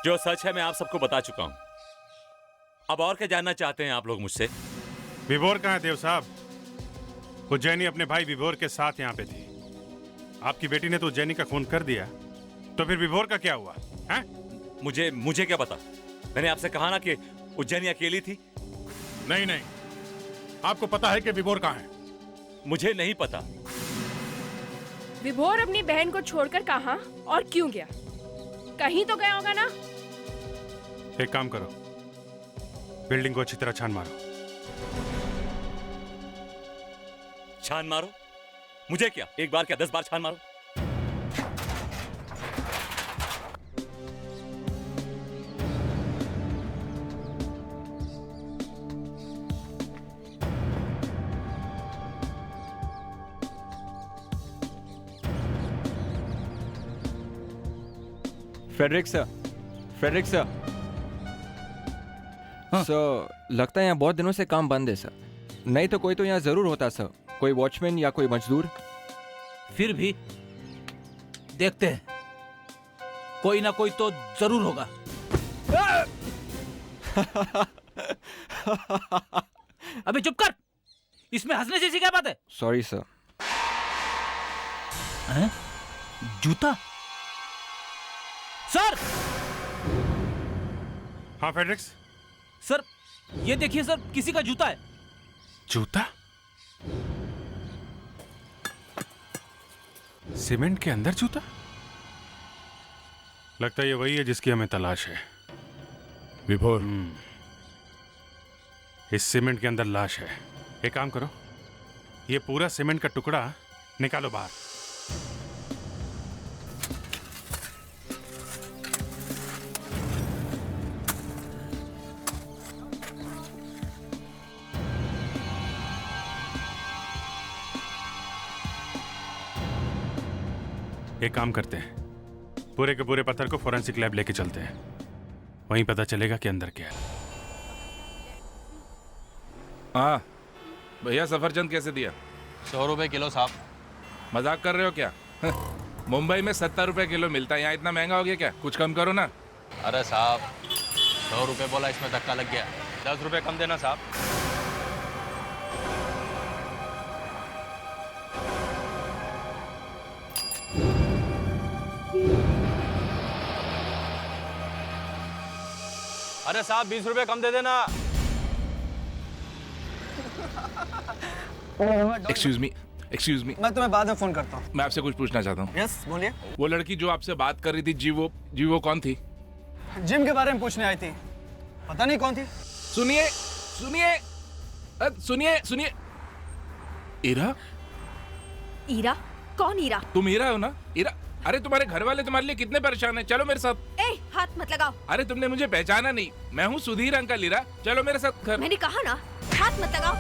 जो सच है मैं आप सबको बता चुका हूं। अब और क्या जानना चाहते हैं आप लोग मुझसे? विभोर कहाँ है देव साहब? उज्जैनी अपने भाई विभोर के साथ यहाँ पे थी। आपकी बेटी ने तो उज्जैनी का खून कर दिया, तो फिर विभोर का क्या हुआ है? मुझे क्या पता? मैंने आपसे कहा ना कि उज्जैनी अकेली थी। नहीं नहीं, आपको पता है कि विभोर कहाँ है? मुझे नहीं पता। विभोर अपनी बहन को छोड़कर कहाँ और क्यों गया? कहीं तो गया होगा ना। एक काम करो, बिल्डिंग को अच्छी तरह छान मारो। छान मारो? मुझे क्या, एक बार क्या 10 बार छान मारो? Frederick sir, Frederick sir. Sir, लगता है यहाँ बहुत दिनों से काम बंद है सर। नहीं तो कोई तो यहाँ जरूर होता सर, कोई वॉचमैन या कोई मजदूर। फिर भी देखते हैं, कोई ना कोई तो जरूर होगा। अबे चुप कर, इसमें हंसने जैसी क्या बात है? Sorry sir. हैं? जूता? सर! हाँ फेड्रिक्स? सर, ये देखिए सर, किसी का जूता है। जूता? सीमेंट के अंदर जूता? लगता है ये वही है जिसकी हमें तलाश है। विभोर। इस सीमेंट के अंदर लाश है। एक काम करो, ये पूरा सीमेंट का टुकड़ा निकालो बाहर। एक काम करते हैं, पूरे के पूरे पत्थर को फोरेंसिक लैब लेके चलते हैं, वहीं पता चलेगा कि अंदर क्या है। हाँ भैया, सफरचंद कैसे दिया? 100 रुपए किलो साहब। मजाक कर रहे हो क्या? मुंबई में 70 रुपए किलो मिलता है, यहाँ इतना महंगा हो गया क्या? कुछ कम करो ना। अरे साहब, 100 रुपए बोला, इसमें धक्का लग गया। 10 रुपए कम देना साहब। अरे साहब 20 रुपए कम दे देना। एक्सक्यूज मी, मैं तुम्हें बाद में फोन करता हूँ। मैं आपसे कुछ पूछना चाहता हूँ। यस बोलिए। वो लड़की जो आपसे बात कर रही थी, जी वो कौन थी? जिम के बारे में पूछने आई थी, पता नहीं कौन थी। सुनिए सुनिए सुनिए सुनिए। ईरा? ईरा? कौन ईरा? तुम ईरा हो ना? ईरा? अरे तुम्हारे घर वाले तुम्हारे लिए कितने परेशान हैं, चलो मेरे साथ। ए, हाथ मत लगाओ। अरे तुमने मुझे पहचाना नहीं, मैं हूँ सुधीर अंकल। ईरा चलो मेरे साथ घर। मैंने कहा ना, हाथ मत लगाओ।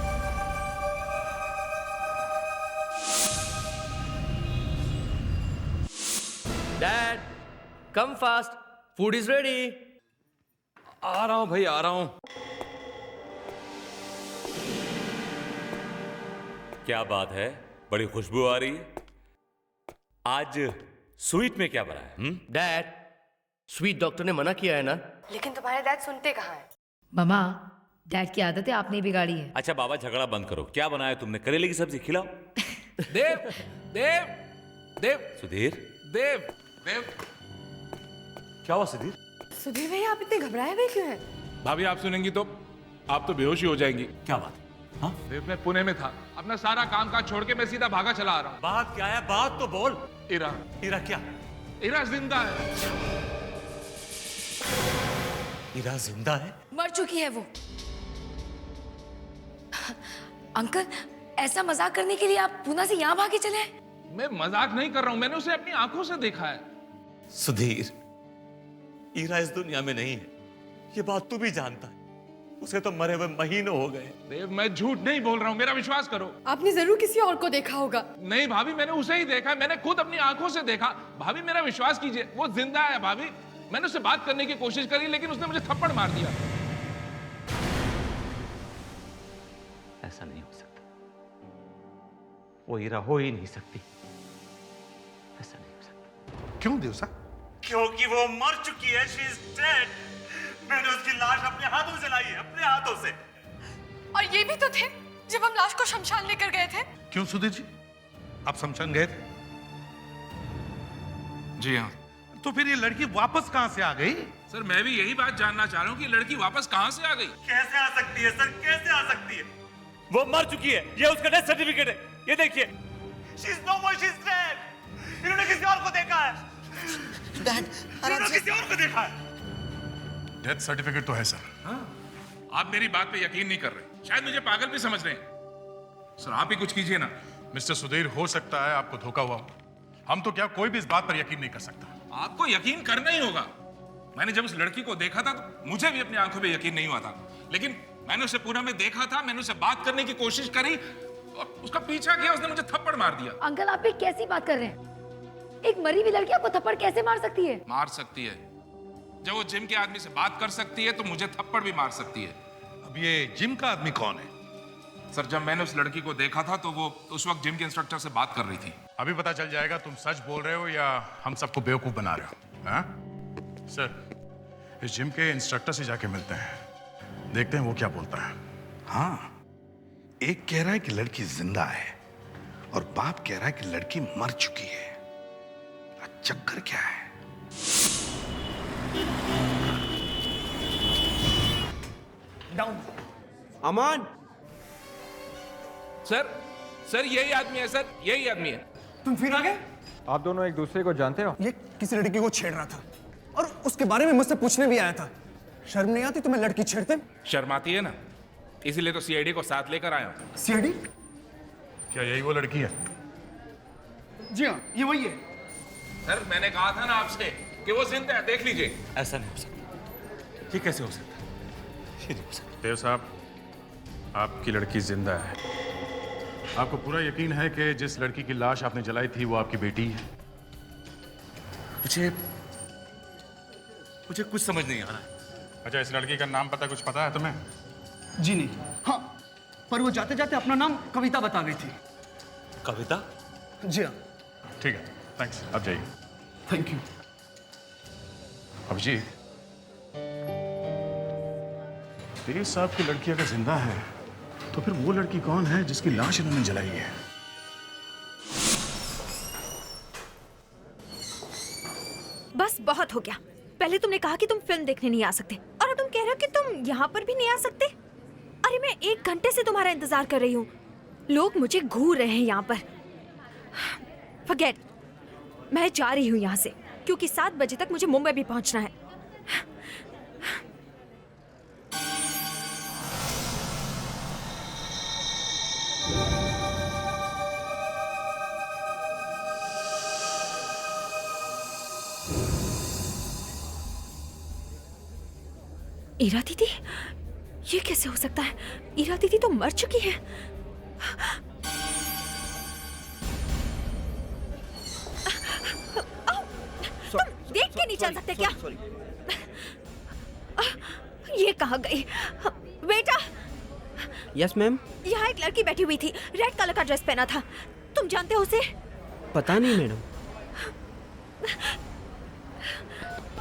Dad, come fast, food is ready. आ रहा हूं भाई, आ रहा हूं। क्या बात है, बड़ी खुशबू आ रही है। आज स्वीट में क्या बना है? डैड, स्वीट डॉक्टर ने मना किया है ना। लेकिन तुम्हारे डैड सुनते कहाँ हैं? मामा, डैड की आदत है आपने बिगाड़ी है। अच्छा बाबा, झगड़ा बंद करो। क्या बनाया तुमने? करेले की सब्जी खिलाओ। देव देव देव सुधीर, देव देव। क्या हुआ सुधीर? सुधीर भैया, आप इतने घबराए हुए क्यों हैं? भाभी आप सुनेंगी तो आप तो बेहोश ही हो जाएंगी। क्या बात? हाँ? देव, मैं पुणे में था, अपना सारा काम काज छोड़ के मैं सीधा भागा चला आ रहा हूँ। बात क्या है? बात तो बोल। ईरा। ईरा क्या? ईरा जिंदा है। ईरा जिंदा है? मर चुकी है वो। अंकल, ऐसा मजाक करने के लिए आप पूना से यहाँ भागे चले? मैं मजाक नहीं कर रहा हूँ, मैंने उसे अपनी आंखों से देखा है। सुधीर, ईरा इस दुनिया में नहीं है, ये बात तू भी जानता है। उसे तो मरे हुए महीनों हो गए। देव, मैं झूठ नहीं बोल रहा हूँ, मेरा विश्वास करो। आपने जरूर किसी और को देखा होगा। नहीं भाभी, मैंने उसे ही देखा, मैंने खुद अपनी आंखों से देखा। भाभी मेरा विश्वास कीजिए, वो जिंदा है। भाभी, मैंने उससे बात करने की कोशिश करी, लेकिन उसने मुझे थप्पड़ मार दिया। ऐसा नहीं हो सकता, वो ईरा हो ही नहीं सकती। ऐसा नहीं हो सकता। क्यों देव साहब, क्योंकि वो मर चुकी है। She is dead. मैंने उसकी लाश अपने हाथों से लाई है, अपने हाथों से। और ये भी तो थे जब हम लाश को शमशान लेकर गए थे। क्यों सुधीर जी, आप शमशान गए थे? जी हाँ तो फिर ये लड़की वापस कहां से आ गई? सर, मैं भी यही बात जानना चाह रहा हूँ कि लड़की वापस कहाँ से आ गई। कैसे आ सकती है सर, कैसे आ सकती है? वो मर चुकी है, ये उसका डेथ सर्टिफिकेट है, ये देखिए। She is no more, she is dead. इन्होंने किसी और को देखा है। डैड, इन्होंने किसी और को देखा है। डेथ सर्टिफिकेट तो है सर। आप मेरी बात पे यकीन नहीं कर रहे, शायद मुझे पागल भी समझ रहे हैं। सर, आप ही कुछ कीजिए ना। मिस्टर सुधीर, हो सकता है आपको धोखा हुआ हो। हम तो क्या, कोई भी इस बात पर यकीन नहीं कर सकता। आपको यकीन करना ही होगा। मैंने जब उस लड़की को देखा था तो मुझे भी अपनी आंखों पे यकीन नहीं हुआ था, लेकिन मैंने उसे पूरा में देखा था, मैंने उससे बात करने की कोशिश करी और उसका पीछा किया, उसने मुझे थप्पड़ मार दिया। अंकल, आप ये कैसी बात कर रहे हैं? एक मरी हुई लड़की आपको थप्पड़ कैसे मार सकती है? मार सकती है। जब वो जिम के आदमी से बात कर सकती है तो मुझे थप्पड़ भी मार सकती है। अब ये जिम का आदमी कौन है? सर, जब मैंने उस लड़की को देखा था तो वो उस वक्त जिम के इंस्ट्रक्टर से बात कर रही थी। अभी पता चल जाएगा तुम सच बोल रहे हो या हम सबको बेवकूफ बना रहे हो। हाँ? सर, इस जिम के इंस्ट्रक्टर से जाके मिलते हैं, देखते हैं वो क्या बोलता है। हाँ, एक कह रहा है कि लड़की जिंदा है और बाप कह रहा है कि लड़की मर चुकी है। चक्कर क्या है? डाउन। अमान सर यही आदमी है सर, यही आदमी है। तुम फिर आ गए? आप दोनों एक दूसरे को जानते हो? ये किसी लड़की को छेड़ रहा था और उसके बारे में मुझसे पूछने भी आया था। शर्म नहीं आती तुम्हें लड़की छेड़ते? शर्म आती है ना, इसीलिए तो सीआईडी को साथ लेकर आया हूं। सीआईडी? क्या यही वो लड़की है? जी हाँ, ये वही है। सर, मैंने कहा था ना आपसे कि वो जिंदा है, देख लीजिए। ऐसा नहीं हो सकता। ये कैसे हो सकता है? ये नहीं हो सकता। देव साहब, आपकी लड़की जिंदा है। आपको पूरा यकीन है कि जिस लड़की की लाश आपने जलाई थी वो आपकी बेटी है? मुझे कुछ समझ नहीं आ रहा है। अच्छा, इस लड़की का नाम कुछ पता है तुम्हें? जी नहीं। हाँ, पर वो जाते जाते अपना नाम कविता बता गई थी। कविता? जी हाँ। ठीक है, थैंक्स, आप जाइए। Thank you. अभिजीत, देव साहब की लड़की अगर जिंदा है तो फिर वो लड़की कौन है जिसकी लाश इन्होंने जलाई है? बस बहुत हो गया। पहले तुमने कहा कि तुम फिल्म देखने नहीं आ सकते और अब तुम कह रहे हो कि तुम यहाँ पर भी नहीं आ सकते। अरे मैं 1 घंटे से तुम्हारा इंतजार कर रही हूँ। लोग मुझे घूर रहे हैं यहाँ पर। फॉरगेट, मैं जा रही हूँ यहाँ से क्योंकि 7 बजे तक मुझे मुंबई भी पहुँचना है। ईरा दीदी, ये कैसे हो सकता है? ईरा दीदी तो मर चुकी है। तुम देख के नहीं चल सकते क्या? ये कहाँ गई? बेटा। Yes ma'am. यहाँ एक लड़की बैठी हुई थी, रेड कलर का ड्रेस पहना था। तुम जानते हो उसे? पता नहीं मैडम।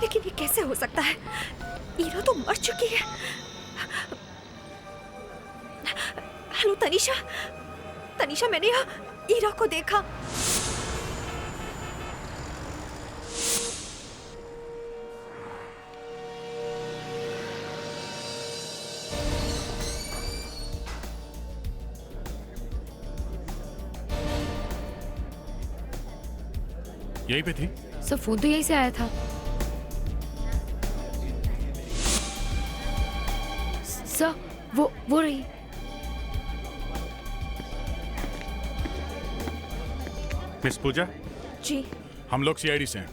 लेकिन ये कैसे हो सकता है? ईरा तो मर चुकी है। हेलो तनीषा, तनीषा, मैंने यहाँ ईरा को देखा। यहीं पे थी? सर, फोन तो यहीं से आया था। सर, वो रही। मिस पूजा, जी। हम लोग सीआईडी से हैं।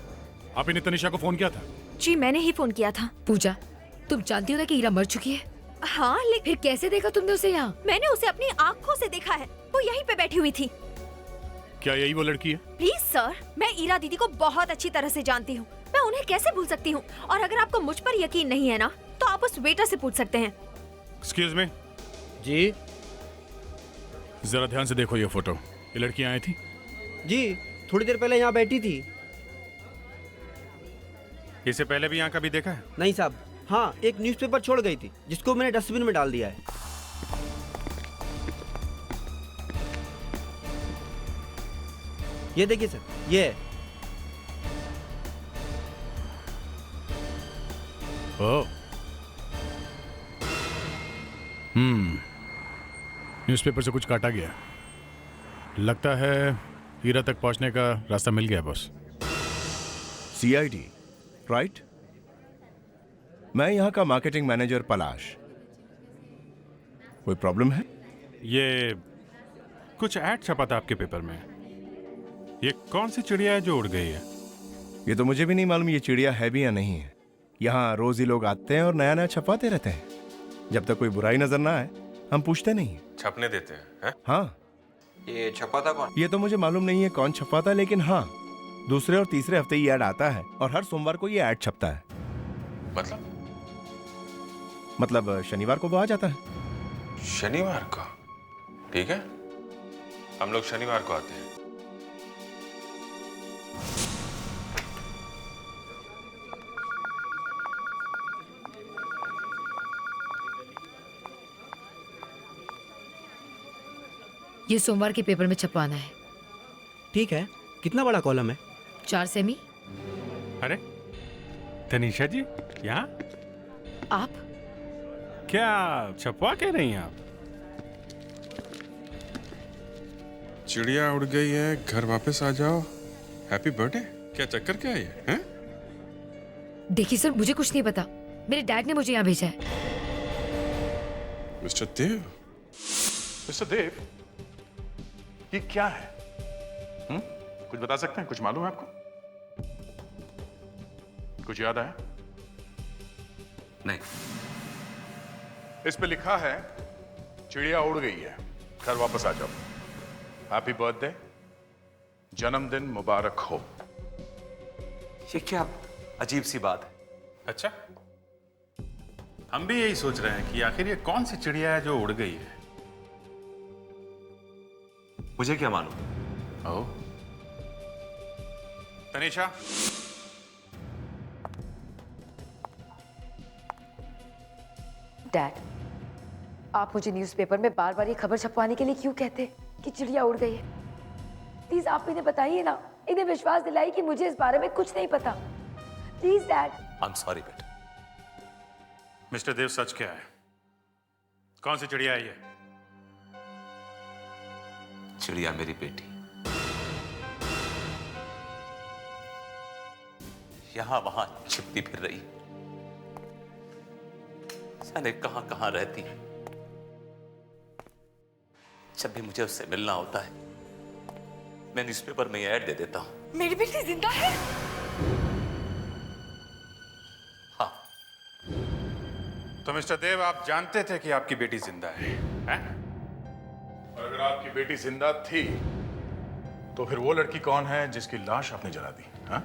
आप इन्हें तनिषा को फोन किया था? जी, मैंने ही फोन किया था। पूजा, तुम जानती हो ना कि ईरा मर चुकी है? हाँ, लेकिन फिर कैसे देखा तुमने उसे यहाँ? मैंने उसे अपनी आंखों से देखा है। वो यहीं पे बैठी हुई थी। क्या यही वो लड़की है? प्लीज सर, मैं ईरा दीदी को बहुत अच्छी तरह से जानती हूँ। मैं उन्हें कैसे भूल सकती हूँ? और अगर आपको मुझ पर यकीन नहीं है ना, तो आप उस वेटर से पूछ सकते हैं। Excuse me. जी। जरा ध्यान से देखो ये फोटो। ये लड़की आई थी? जी, थोड़ी देर पहले यहाँ बैठी थी। इससे पहले भी यहाँ कभी देखा है? नहीं साहब, हाँ एक न्यूज़पेपर छोड़ गई थी जिसको मैंने डस्टबिन में डाल दिया है। ये देखिए सर, ये है। ओह, न्यूज़पेपर से कुछ काटा गया। लगता है हीरा तक पहुंचने का रास्ता मिल गया बॉस। CID, right? मैं यहाँ का मार्केटिंग मैनेजर पलाश। कोई प्रॉब्लम है? ये कुछ ऐड छपा था आपके पेपर में। ये कौन सी चिड़िया है जो उड़ गई है? ये तो मुझे भी नहीं मालूम ये चिड़िया है भी या नहीं है। यहाँ रोज ही लोग आते हैं और नया नया छपाते रहते हैं। जब तक कोई बुराई नजर ना आए हम पूछते नहीं। छपने देते हैं? हाँ। ये छपाता कौन? ये तो मुझे मालूम नहीं है कौन छपाता, लेकिन हाँ दूसरे और तीसरे हफ्ते ये ऐड आता है और हर सोमवार को ये ऐड छपता है। मतलब शनिवार को वो आ जाता है। शनिवार को? ठीक है, हम लोग शनिवार को आते हैं। ये सोमवार के पेपर में छपवाना है। ठीक है, कितना बड़ा कॉलम है? 4 सेमी। अरे तनीषा जी, यहाँ आप क्या छपवा के रही हैं आप? चिड़िया उड़ गई है, घर वापस आ जाओ, हैप्पी बर्थडे। क्या चक्कर क्या है ये? हैं? देखिए सर, मुझे कुछ नहीं पता, मेरे डैड ने मुझे यहाँ भेजा है। मिस्टर देव, मिस्टर देव, ये क्या है? कुछ बता सकते हैं? कुछ मालूम है आपको? कुछ याद आया? नहीं। इस पे लिखा है चिड़िया उड़ गई है, घर वापस आ जाओ, हैप्पी बर्थडे, जन्मदिन मुबारक हो। ये क्या अजीब सी बात है? अच्छा, हम भी यही सोच रहे हैं कि आखिर ये कौन सी चिड़िया है जो उड़ गई है। मुझे क्या मालूम? ओह, तनीषा, डैड, आप मुझे न्यूज़पेपर में बार बार ये खबर छपवाने के लिए क्यों कहते कि चिड़िया उड़ गई है? प्लीज आप इन्हें बताइए ना, इन्हें विश्वास दिलाइए कि मुझे इस बारे में कुछ नहीं पता। Please dad. I am sorry बेटा। मिस्टर देव, सच क्या है? कौन सी चिड़िया है ये? चिड़िया मेरी बेटी, यहां वहां छिपती फिर रही, जाने कहां कहां रहती है। जब भी मुझे उससे मिलना होता है मैं न्यूज़पेपर में ऐड दे देता हूं। मेरी बेटी जिंदा है? हाँ। तो मिस्टर देव, आप जानते थे कि आपकी बेटी जिंदा है, हैं? और अगर आपकी बेटी जिंदा थी तो फिर वो लड़की कौन है जिसकी लाश आपने जला दी? हाँ?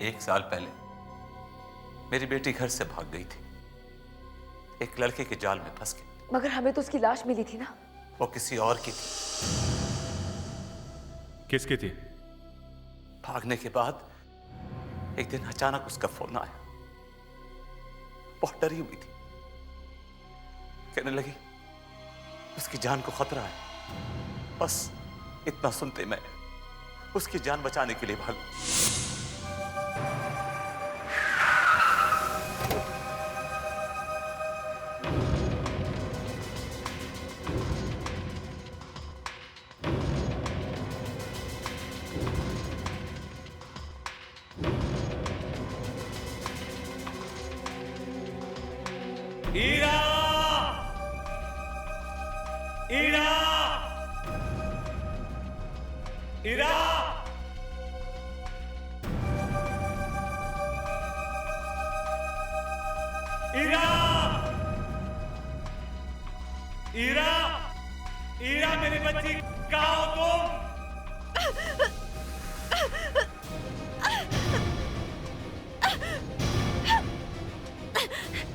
1 साल पहले मेरी बेटी घर से भाग गई थी, एक लड़के के जाल में फंस गई। मगर हमें तो उसकी लाश मिली थी ना। वो किसी और की थी। किसकी थी? भागने के बाद एक दिन अचानक उसका फोन आया। बहुत डरी हुई थी, कहने लगी उसकी जान को खतरा है। बस इतना सुनते मैं उसकी जान बचाने के लिए भागा। हीरा! हीरा! हीरा! हीरा! हीरा! हीरा, मेरी बच्ची, कहाँ हो तुम?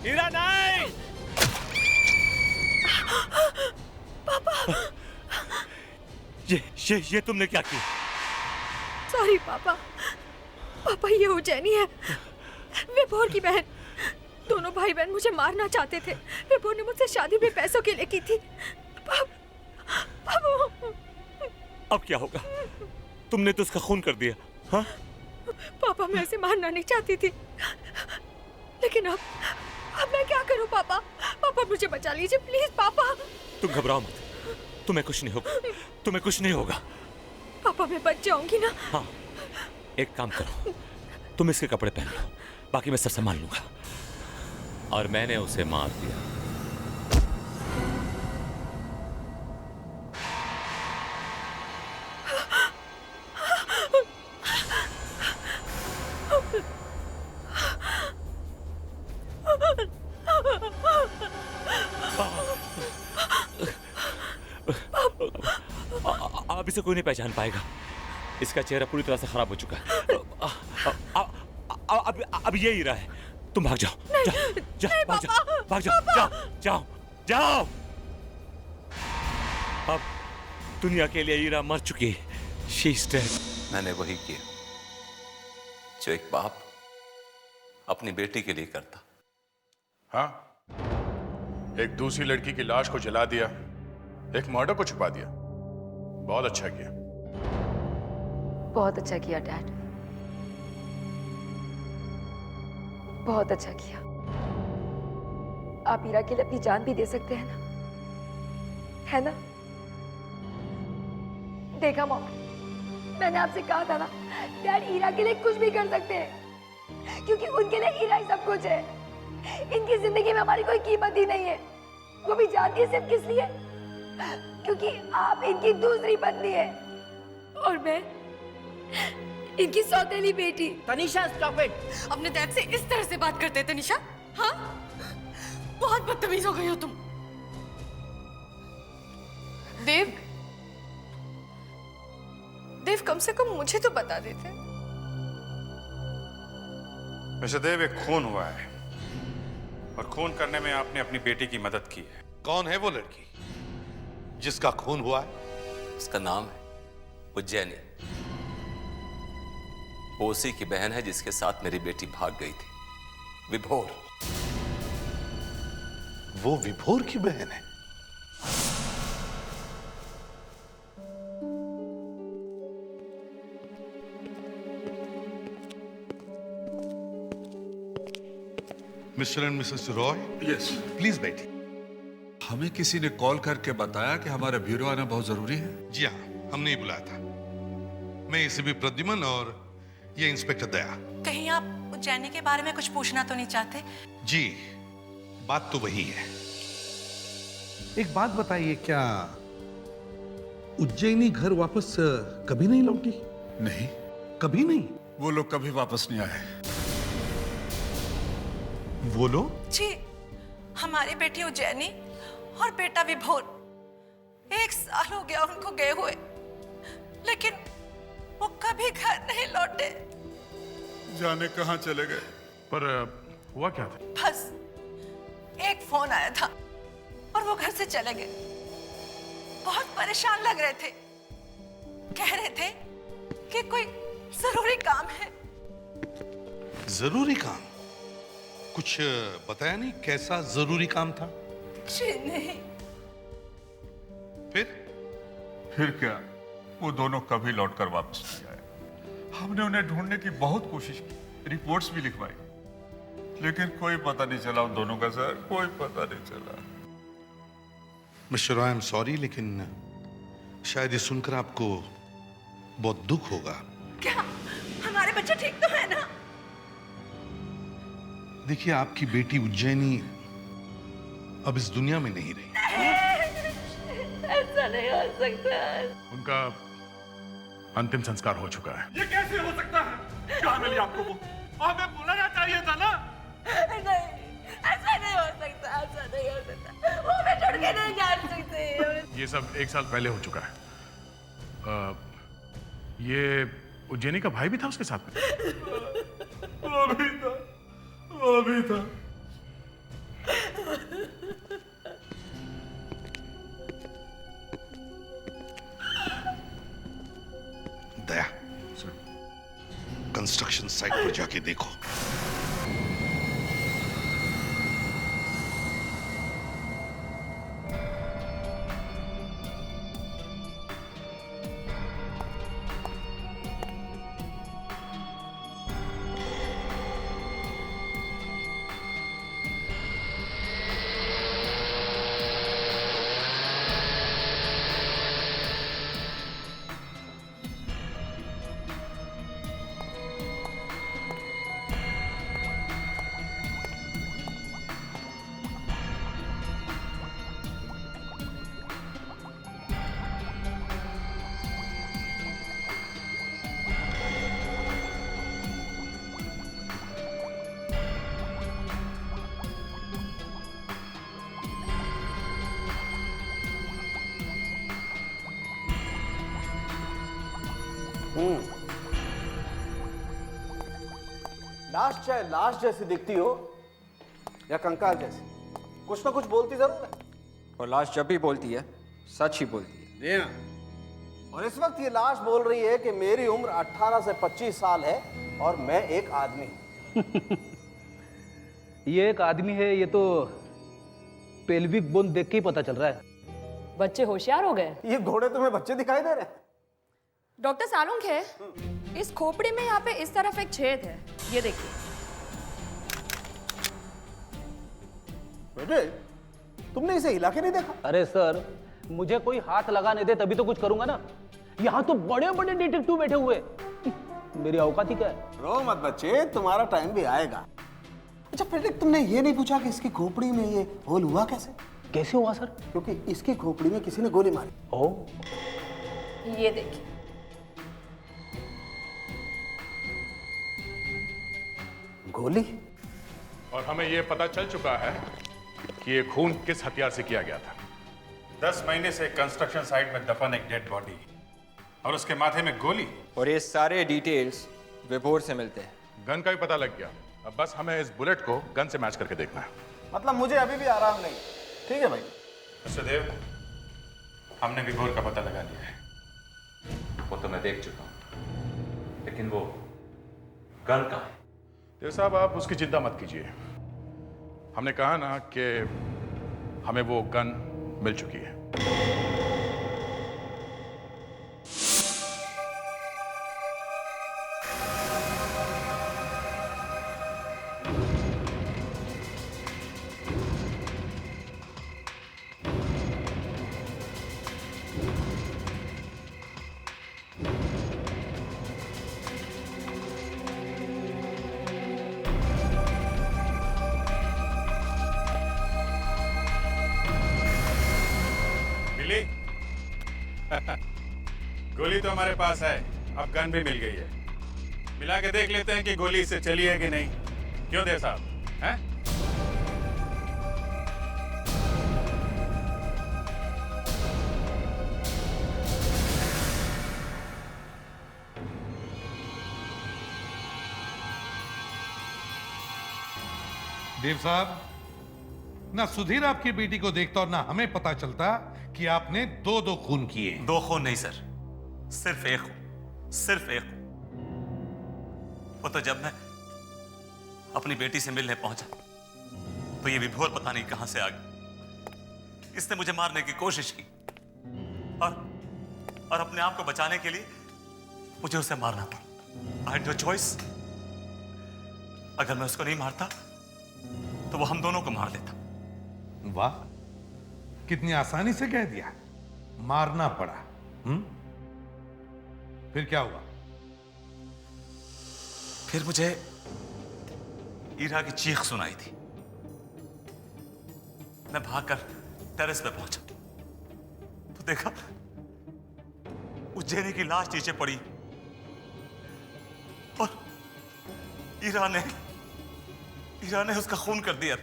हीरा नहीं! पापा! ये तुमने क्या किया? सॉरी पापा, पापा ये उज्जैनी है, विभोर की बहन। दोनों भाई बहन मुझे मारना चाहते थे। विभोर ने मुझसे शादी भी पैसों के लिए की थी। अब क्या होगा? तुमने तो उसका खून कर दिया। हाँ? पापा मैं उसे मारना नहीं चाहती थी, लेकिन अब मैं क्या करूं पापा? पापा मुझे बचा लीजिए प्लीज पापा। तुम घबराओ मत, तुम्हें कुछ नहीं होगा, तुम्हें कुछ नहीं होगा। पापा मैं बच जाऊंगी ना? हाँ, एक काम करो, तुम इसके कपड़े पहन लो, बाकी मैं सब संभाल लूंगा। और मैंने उसे मार दिया। अब इसे कोई नहीं पहचान पाएगा। इसका चेहरा पूरी तरह से खराब हो चुका है। अब ये हीरा है। तुम भाग जाओ, जाओ, भाग जाओ, जाओ, जाओ। अब दुनिया के लिए हीरा मर चुकी है। She is dead. मैंने वही किया जो एक बाप अपनी बेटी के लिए करता। हाँ, एक दूसरी लड़की की लाश को जला दिया, एक मर्डर को छुपा दिया। बहुत अच्छा किया। बहुत अच्छा किया डैड, बहुत अच्छा किया। आप हीरा के लिए अपनी जान भी दे सकते हैं ना, है ना? देखा मॉम, मैंने आपसे कहा था ना, डैड हीरा के लिए कुछ भी कर सकते हैं, क्योंकि उनके लिए हीरा ही सब कुछ है। इनकी जिंदगी में हमारी कोई कीमत ही नहीं है। वो भी जानती है सिर्फ किस लिए? क्योंकि आप इनकी दूसरी पत्नी है और मैं इनकी सौतेली बेटी। Tanisha stop it. अपने डैड से इस तरह से बात करते हैं तनिषा? हाँ, बहुत बदतमीज हो गई हो तुम। देव, कम से कम मुझे तो बता देते। मिस्टर देव, एक खून हुआ है और खून करने में आपने अपनी बेटी की मदद की है। कौन है वो लड़की जिसका खून हुआ है? उसका नाम है उज्जैनी। वो उसी की बहन है जिसके साथ मेरी बेटी भाग गई थी, विभोर। वो विभोर की बहन है? Mister and Mrs Roy, yes please बैठिए। हमें किसी ने कॉल करके बताया कि हमारा ब्यूरो आना बहुत जरूरी है। जी हाँ, हमने ही बुलाया था। मैं एसीपी प्रद्युमन और ये इंस्पेक्टर दया। कहीं आप उज्जैनी के बारे में कुछ पूछना तो नहीं चाहते? जी, बात तो वही है। एक बात बताइए, क्या उज्जैनी घर वापस कभी नहीं लौटी? नहीं, कभी नहीं? वो लोग कभी वापस नहीं आए। वो लोग? जी, हमारी बेटी उज्जैनी और बेटा विभोर 1 साल हो गया उनको गए हुए, लेकिन वो कभी घर नहीं लौटे। जाने कहां चले गए। पर हुआ क्या था? बस एक फोन आया था और वो घर से चले गए। बहुत परेशान लग रहे थे, कह रहे थे कि कोई जरूरी काम है। जरूरी काम? कुछ बताया नहीं कैसा जरूरी काम था? जी नहीं। फिर क्या, वो दोनों कभी लौटकर वापस नहीं आए। हमने उन्हें ढूंढने की बहुत कोशिश की, रिपोर्ट्स भी लिखवाई, लेकिन कोई पता नहीं चला उन दोनों का सर, कोई पता नहीं चला। Mister Roy, I am sorry, लेकिन शायद ये सुनकर आपको बहुत दुख होगा। क्या हमारे बच्चे ठीक तो है ना? देखिए, आपकी बेटी उज्जैनी अब इस दुनिया में नहीं रही। ऐसा नहीं हो सकता। उनका अंतिम संस्कार हो चुका है। ये कैसे हो सकता है? कहाँ मिली आपको वो? हमें बुलाना चाहिए था ना? नहीं, ऐसा नहीं हो सकता, ऐसा नहीं हो सकता। वो मैं छोड़ के नहीं जा सकती। ये सब 1 साल पहले हो चुका है। ये उज्जैनी का भाई भी था उसके साथ में? वो भी था। दया, कल कंस्ट्रक्शन साइट पर जाके देखो। लाश चाहे लाश जैसी दिखती हो या कंकाल जैसी, कुछ ना कुछ बोलती जरूर है। और लाश जब भी बोलती है सच ही बोलती है। और इस वक्त ये लाश बोल रही है कि मेरी उम्र 18 से 25 साल है और मैं एक आदमी हूं। ये एक आदमी है, ये तो पेल्विक बोन देख के ही पता चल रहा है। बच्चे होशियार हो गए। ये घोड़े तुम्हें बच्चे दिखाई दे रहे हैं? डॉक्टर सालुंग है, इस खोपड़ी में यहाँ पे इस तरफ एक छेद है, ये देखिए। बेटे, तुमने इसे हिला के नहीं देखा? अरे सर, मुझे कोई हाथ लगाने दे तभी तो कुछ करूंगा ना। यहाँ तो बड़े बड़े डिटेक्टिव बैठे हुए, मेरी औकात ही क्या है। रो मत बच्चे, तुम्हारा टाइम भी आएगा। अच्छा फ्रेडरिक, तुमने ये नहीं पूछा कि इसकी खोपड़ी में ये होल हुआ कैसे? कैसे हुआ सर? क्योंकि इसकी खोपड़ी में किसी ने गोली मारी। ओह, ये देखिए। गोली? और हमें यह पता चल चुका है कि ये खून किस हथियार से किया गया था। 10 महीने से कंस्ट्रक्शन साइट में दफन एक डेड बॉडी और उसके माथे में गोली। और ये सारे डिटेल्स विभोर से मिलते हैं। गन का भी पता लग गया, अब बस हमें इस बुलेट को गन से मैच करके देखना है। मतलब मुझे अभी भी आराम नहीं। ठीक है भाई। मिस्टर देव, हमने विभोर का पता लगा लिया है। वो तो मैं देख चुका हूं, लेकिन वो गन कहाँ है? देव साहब, आप उसकी चिंता मत कीजिए। हमने कहा ना कि हमें वो गन मिल चुकी है। गोली तो हमारे पास है, अब गन भी मिल गई है। मिला के देख लेते हैं कि गोली इससे चली है कि नहीं। क्यों देव साहब, हैं? देव साहब, ना सुधीर आपकी बेटी को देखता और ना हमें पता चलता कि आपने दो खून किए। 2 खून नहीं सर, सिर्फ एक खून, सिर्फ एक खून। वो तो जब मैं अपनी बेटी से मिलने पहुंचा तो ये विभोर पता नहीं कहां से आ गई। इसने मुझे मारने की कोशिश की और अपने आप को बचाने के लिए मुझे उसे मारना पड़ा। I had no choice. अगर मैं उसको नहीं मारता तो वो हम दोनों को मार देता। वाह, कितनी आसानी से कह दिया, मारना पड़ा। फिर क्या हुआ? फिर मुझे ईरा की चीख सुनाई थी। मैं भागकर टेरेस पे पहुंचा तो देखा उज्जैनी की लाश नीचे पड़ी और ईरा ने उसका खून कर दिया।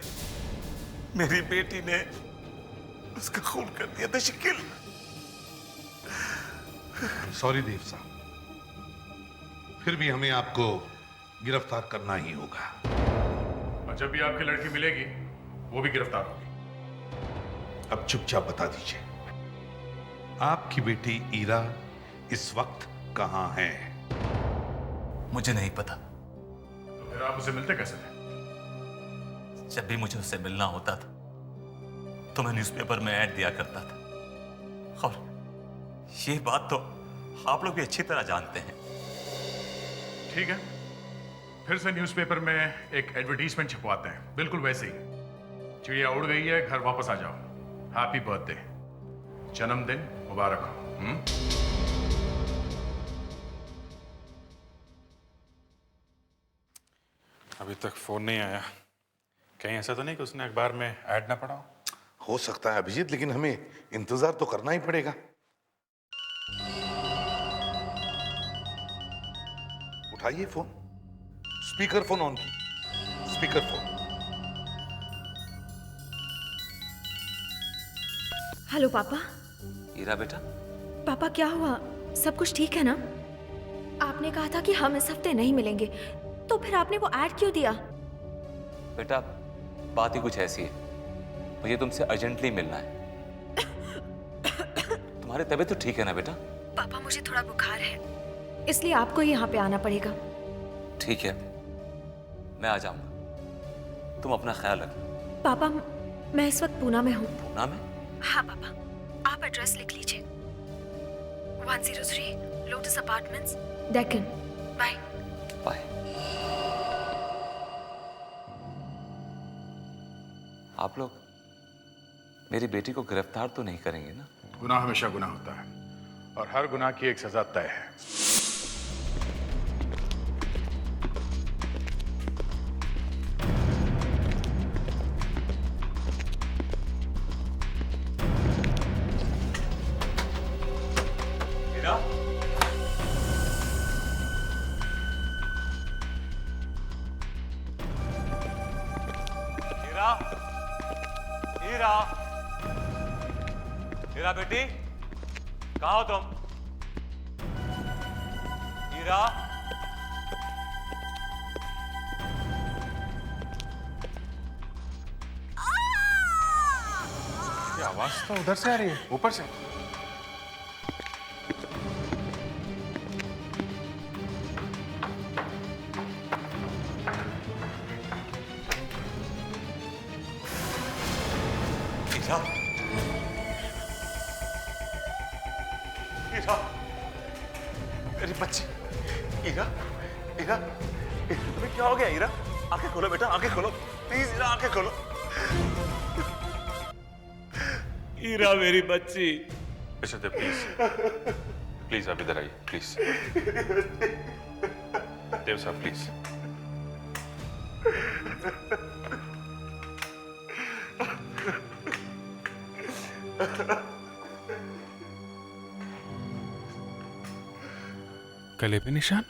मेरी बेटी ने उसका खून कर दिया था। शिकिल, सॉरी देव साहब, फिर भी हमें आपको गिरफ्तार करना ही होगा। और जब भी आपकी लड़की मिलेगी वो भी गिरफ्तार होगी। अब चुपचाप बता दीजिए, आपकी बेटी ईरा इस वक्त कहां है? मुझे नहीं पता। तो फिर आप उसे मिलते कैसे थे? जब भी मुझे उससे मिलना होता था तो मैं न्यूज़पेपर में ऐड दिया करता था, और ये बात तो आप लोग भी अच्छी तरह जानते हैं। ठीक है, फिर से न्यूज़पेपर में एक एडवर्टीजमेंट छपवाते हैं, बिल्कुल वैसे ही। चिड़िया उड़ गई है, घर वापस आ जाओ, हैप्पी बर्थडे, जन्मदिन मुबारक हो। अभी तक फोन नहीं आया। कहीं ऐसा तो नहीं कि उसने अखबार में ऐड ना पढ़ा हो सकता है अभिजीत, लेकिन हमें इंतजार तो करना ही पड़ेगा। उठाइए फोन, स्पीकर फोन ऑन की, स्पीकर फोन। हेलो पापा। ईरा बेटा, पापा क्या हुआ? सब कुछ ठीक है ना? आपने कहा था कि हम इस हफ्ते नहीं मिलेंगे, तो फिर आपने वो ऐड क्यों दिया? बेटा बात ही कुछ ऐसी है, मुझे तुमसे अर्जेंटली मिलना है। तुम्हारी तबीयत तो ठीक है ना बेटा? पापा मुझे थोड़ा बुखार है, इसलिए आपको यहाँ पे आना पड़ेगा। ठीक है, मैं आ जाऊंगा, तुम अपना ख्याल रखना। पापा मैं इस वक्त पूना में हूँ। पूना में? हाँ पापा, आप एड्रेस लिख लीजिए। 103 lotus apartments, Deccan. Bye bye. आप लोग मेरी बेटी को गिरफ्तार तो नहीं करेंगे ना? गुनाह हमेशा गुनाह होता है, और हर गुनाह की एक सजा तय है। हीरा? हीरा? हीरा? हीरा बेटी, कहाँ हो तुम? हीरा? ये आवाज तो उधर से आ रही है, ऊपर से। हीरा? हीरा? मेरी बच्ची। हीरा? हीरा? तुम्हें क्या हो गया हीरा? आंखें खोलो बेटा, आंखें खोलो प्लीज। हीरा आंखें खोलो। हीरा मेरी बच्ची। अच्छा प्लीज प्लीज आप इधर आइए प्लीज। देव साहब प्लीज। गले पे निशान?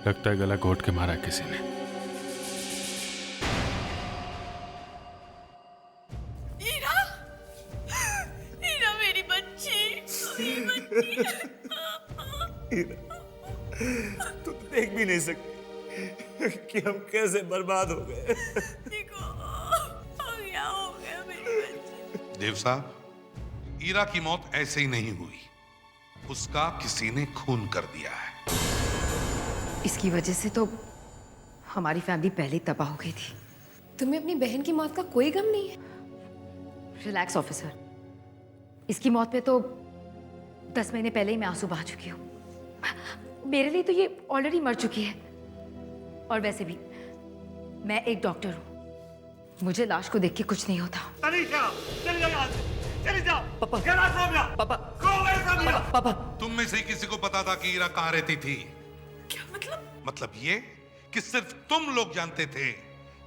लगता है गला घोट के मारा किसी ने। हीरा? हीरा मेरी बच्ची, मेरी बच्ची। तुम देख भी नहीं सकते कि हम कैसे बर्बाद हो गए। क्या हो गया मेरी बच्ची? देव साहब, ईरा की मौत ऐसे ही नहीं हुई, उसका किसी ने खून कर दिया है। इसकी वजह से तो हमारी फैमिली पहले ही तबाह हो गई थी। तुम्हें अपनी बहन की मौत का कोई गम नहीं है? रिलैक्स ऑफिसर, इसकी मौत पे तो 10 महीने पहले ही मैं आंसू बहा चुकी हूँ। मेरे लिए तो ये ऑलरेडी मर चुकी है। और वैसे भी मैं एक डॉक्टर हूँ, मुझे लाश को देख के कुछ नहीं होता। तनीषा, चली जाओ यहाँ से, चली जाओ। पापा, Get out from here. पापा, Go away from here. पापा, तुम में से ही किसी को पता था कि ईरा कहाँ रहती थी? क्या मतलब? मतलब ये कि सिर्फ तुम लोग जानते थे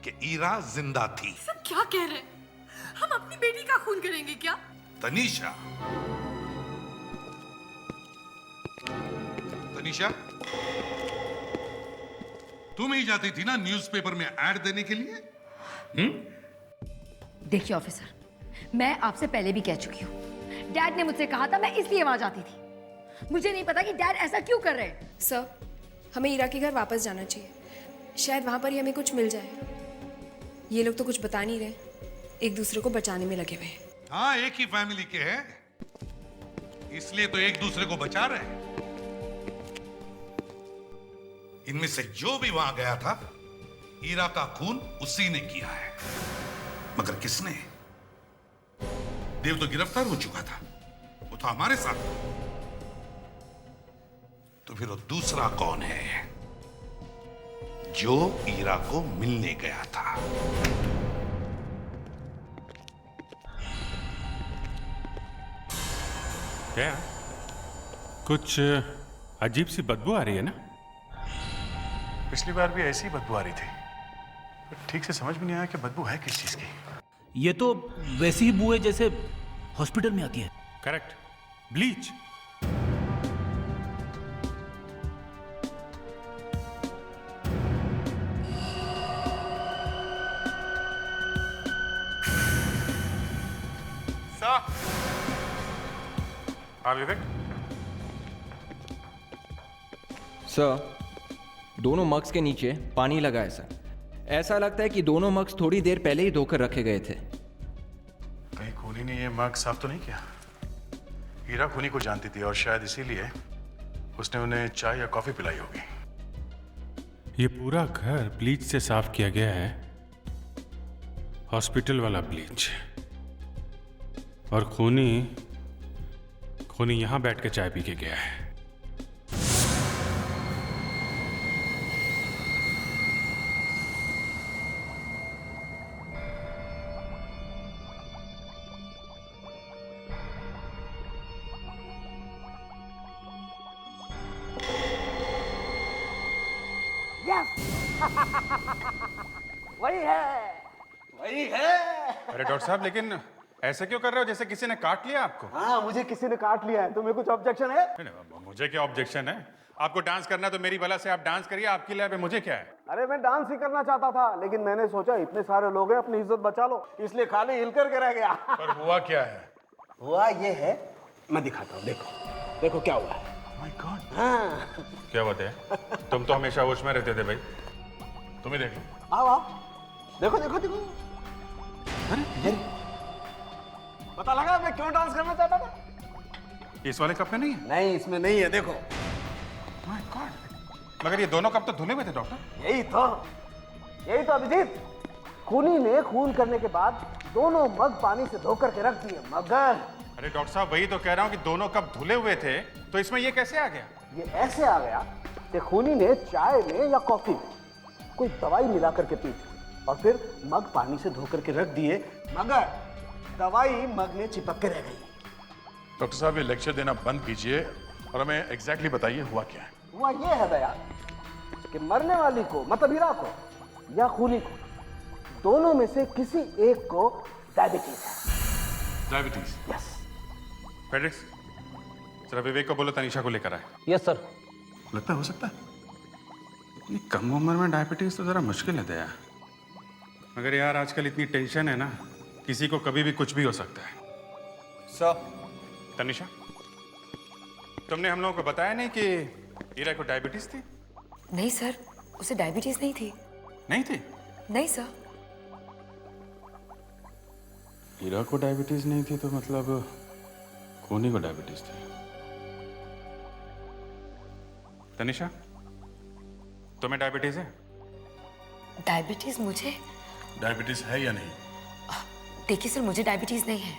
कि ईरा जिंदा थी। सब क्या कह रहे हैं? हम अपनी बेटी का खून करेंगे क्या? तनीषा, तनीषा, तुम ही जाती थी ना न्यूज़पेपर में ऐड देने के लिए? देखिए ऑफिसर, मैं आपसे पहले भी कह चुकी हूँ, डैड ने मुझसे कहा था, मैं इसलिए वहां जाती थी। मुझे नहीं पता कि डैड ऐसा क्यों कर रहे हैं। सर, हमें ईरा के घर वापस जाना चाहिए, शायद वहां पर ही हमें कुछ मिल जाए। ये लोग तो कुछ बता नहीं रहे, एक दूसरे को बचाने में लगे हुए हैं। हाँ, एक ही फैमिली के हैं, इसलिए तो एक दूसरे को बचा रहे हैं। इनमें से जो भी वहां गया था, हीरा का खून उसी ने किया है। मगर किसने? देव तो गिरफ्तार हो चुका था, वो तो हमारे साथ था। तो फिर वो दूसरा कौन है जो हीरा को मिलने गया था? क्या कुछ अजीब सी बदबू आ रही है ना? पिछली बार भी ऐसी बदबू आ रही थी, पर ठीक से समझ में नहीं आया कि बदबू है किस चीज की। ये तो वैसी ही बू है जैसे हॉस्पिटल में आती है। Correct, bleach. हाँ विवेक। सर, दोनों मग्स के नीचे पानी लगा है सर। ऐसा लगता है कि दोनों मग्स थोड़ी देर पहले ही धोकर रखे गए थे। कहीं खूनी ने ये मग साफ तो नहीं किया? हीरा खूनी को जानती थी और शायद इसीलिए उसने उन्हें चाय या कॉफी पिलाई होगी। ये पूरा घर ब्लीच से साफ किया गया है, हॉस्पिटल वाला ब्लीच। और खूनी यहां बैठ के चाय पी के गया है। वही है, वही है। अरे डॉक्टर साहब, लेकिन ऐसे क्यों कर रहे हो जैसे किसी ने काट लिया आपको? हाँ, मुझे किसी ने काट लिया है। तुम्हें कुछ ऑब्जेक्शन है? मुझे क्या ऑब्जेक्शन है? आपको डांस करना है तो मेरी भला से आप डांस करिए, आपकी लैब है, मुझे क्या है? अरे मैं डांस ही करना चाहता था, लेकिन मैंने सोचा इतने सारे लोग हैं, अपनी इज्जत बचा लो, इसलिए खाली हिल करके रह गया। पर हुआ क्या है? हुआ ये है, मैं दिखाता हूँ। देखो देखो क्या हुआ है। My God. हाँ, क्या बात है? तुम तो हमेशा होश में रहते थे भाई। तुम्हें देख लो। आओ आओ, देखो देखो देखो। अरे पता लगा मैं क्यों डांस करना चाहता था? इस वाले कप में नहीं है? नहीं, इसमें नहीं है। देखो। माय गॉड, मगर ये दोनों कप तो धुले हुए थे डॉक्टर। यही तो अभिजीत, खूनी ने खून करने के बाद दोनों मग पानी से धोकर के रख दिए। मगर अरे डॉक्टर साहब, वही तो कह रहा हूँ कि दोनों कप धुले हुए थे, तो इसमें ये कैसे आ गया? ये ऐसे आ गया कि खूनी ने चाय में या कॉफी में कोई दवाई मिला करके पी और फिर मग पानी से धोकर के रख दिए, मगर दवाई मग में चिपक के रह गई। डॉक्टर साहब, ये लेक्चर देना बंद कीजिए और हमें एग्जैक्टली बताइए हुआ क्या है। हुआ ये है दया कि मरने वाली को, मतलब हीरा को या खूनी को, दोनों में से किसी एक को डायबिटीज है। डायबिटीज? यस। फेड्रिक्स, जरा विवेक को बोलो तनीषा को लेकर आए। Yes sir. लगता है हो सकता है। इतनी कम उम्र में डायबिटीज तो जरा मुश्किल है दया। मगर यार आजकल इतनी टेंशन है ना, किसी को कभी भी कुछ भी हो सकता है। सर। तनीषा, तुमने हम लोगों को बताया नहीं कि हीरा को डायबिटीज थी? नहीं सर, उसे डायबिटीज नहीं थी। नहीं थी? नहीं सर। हीरा को डायबिटीज नहीं थी तो मतलब खूनी को डायबिटीज थी। तनीषा, तुम्हें डायबिटीज है? डायबिटीज मुझे? डायबिटीज है या नहीं? देखिए सर, मुझे डायबिटीज नहीं है,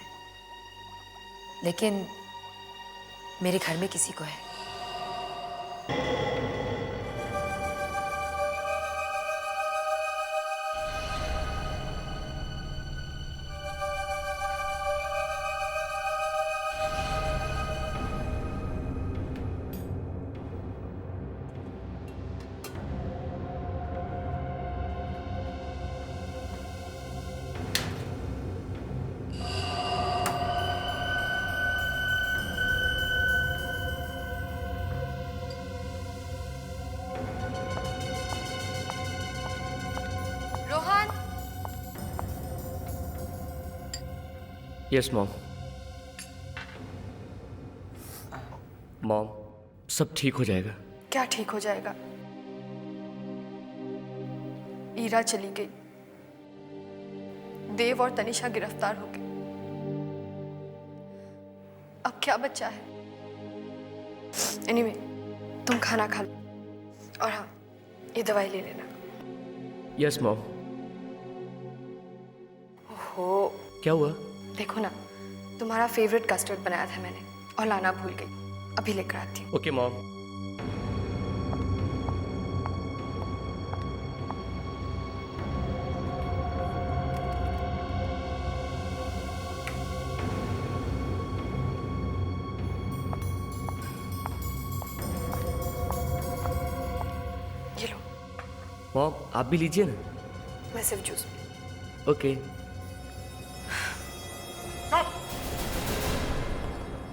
लेकिन मेरे घर में किसी को है। रोहन। Yes mom. मॉम, सब ठीक हो जाएगा। क्या ठीक हो जाएगा? ईरा चली गई, देव और तनिषा गिरफ्तार हो गए। क्या बच्चा है? एनीवे, तुम खाना खा लो और हाँ, ये दवाई ले लेना। Yes mom. ओहो, क्या हुआ? देखो ना, तुम्हारा फेवरेट कस्टर्ड बनाया था मैंने और लाना भूल गई। अभी लेकर आती हूँ। Okay mom. ये लो। मॉम आप भी लीजिए ना। मैं सिर्फ जूस पी। ओके।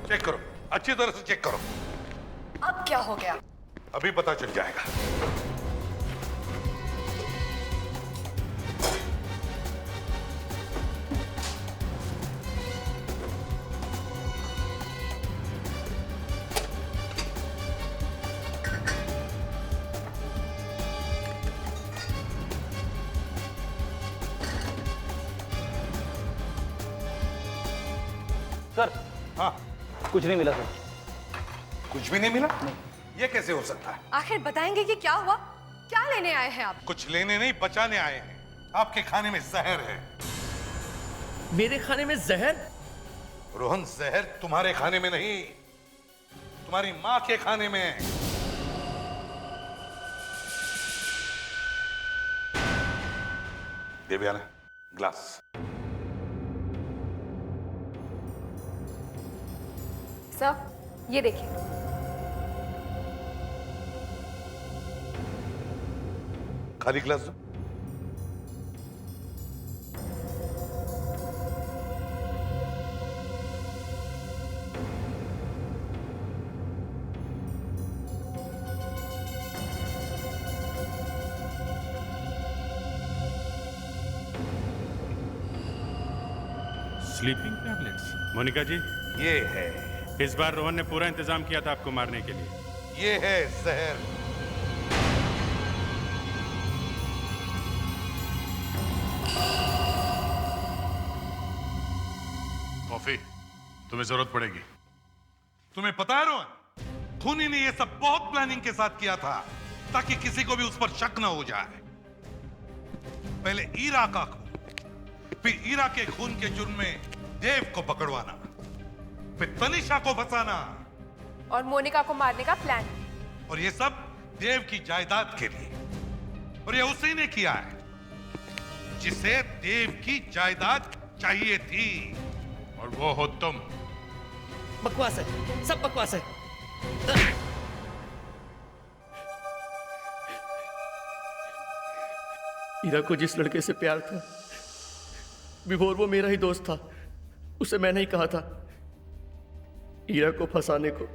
चेक करो, अच्छी तरह से चेक करो। अब क्या हो गया? अभी पता चल जाएगा। सर। हाँ, कुछ नहीं मिला सर। कुछ भी नहीं मिला? नहीं। ये कैसे हो सकता है? आखिर बताएंगे कि क्या हुआ? क्या लेने आए हैं आप? कुछ लेने नहीं, बचाने आए हैं। आपके खाने में जहर है। मेरे खाने में जहर? रोहन, जहर तुम्हारे खाने में नहीं, तुम्हारी माँ के खाने में है। देवयाना, ग्लास। सर, ये देखिए। खाली ग्लास दो। Sleeping tablets. मोनिका जी, ये है। इस बार रोहन ने पूरा इंतजाम किया था आपको मारने के लिए। ये है जहर। कॉफी तुम्हें जरूरत पड़ेगी। तुम्हें पता है रोहन, खूनी ने ये सब बहुत प्लानिंग के साथ किया था ताकि किसी को भी उस पर शक न हो जाए। पहले ईरा का खून, फिर ईरा के खून के जुर्म में देव को पकड़वाना, फिर तनिषा को फंसाना और मोनिका को मारने का प्लान। और ये सब देव की जायदाद के लिए। और ये उसी ने किया है जिसे देव की जायदाद चाहिए थी। और वो हो तुम। बकवास है, सब बकवास है। ईरा को जिस लड़के से प्यार था, विभोर वो मेरा ही दोस्त था। उसे मैंने ही कहा था ईरा को फंसाने को।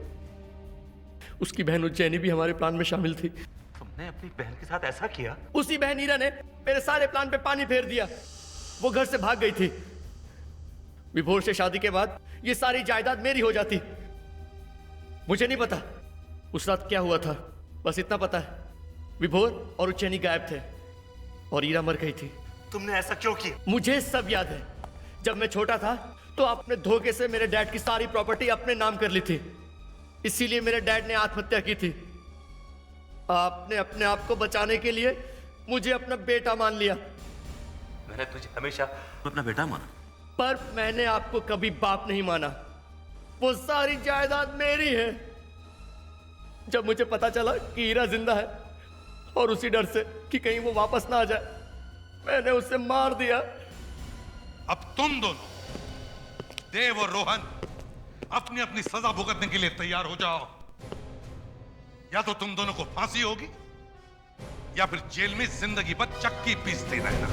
उसकी बहन उज्जैनी भी हमारे प्लान में शामिल थी। तुमने अपनी बहन के साथ ऐसा किया? उसी बहन ईरा ने मेरे सारे प्लान पे पानी फेर दिया। वो घर से भाग गई थी। विभोर से शादी के बाद ये सारी जायदाद मेरी हो जाती। मुझे नहीं पता उस रात क्या हुआ था, बस इतना पता है विभोर और उज्जैनी गायब थे और ईरा मर गई थी। तुमने ऐसा क्यों किया? मुझे सब याद है। जब मैं छोटा था तो आपने धोखे से मेरे डैड की सारी प्रॉपर्टी अपने नाम कर ली थी, इसीलिए मेरे डैड ने आत्महत्या की थी। आपने अपने आप को बचाने के लिए मुझे अपना बेटा मान लिया। मैंने तुझे हमेशा अपना बेटा माना, पर मैंने आपको कभी बाप नहीं माना। वो सारी जायदाद मेरी है। जब मुझे पता चला कि हीरा जिंदा है और उसी डर से कि कहीं वो वापस ना आ जाए, मैंने उसे मार दिया। अब तुम दोनों, देव और रोहन, अपनी अपनी सजा भुगतने के लिए तैयार हो जाओ। या तो तुम दोनों को फांसी होगी या फिर जेल में जिंदगी भर चक्की पीसते रहना।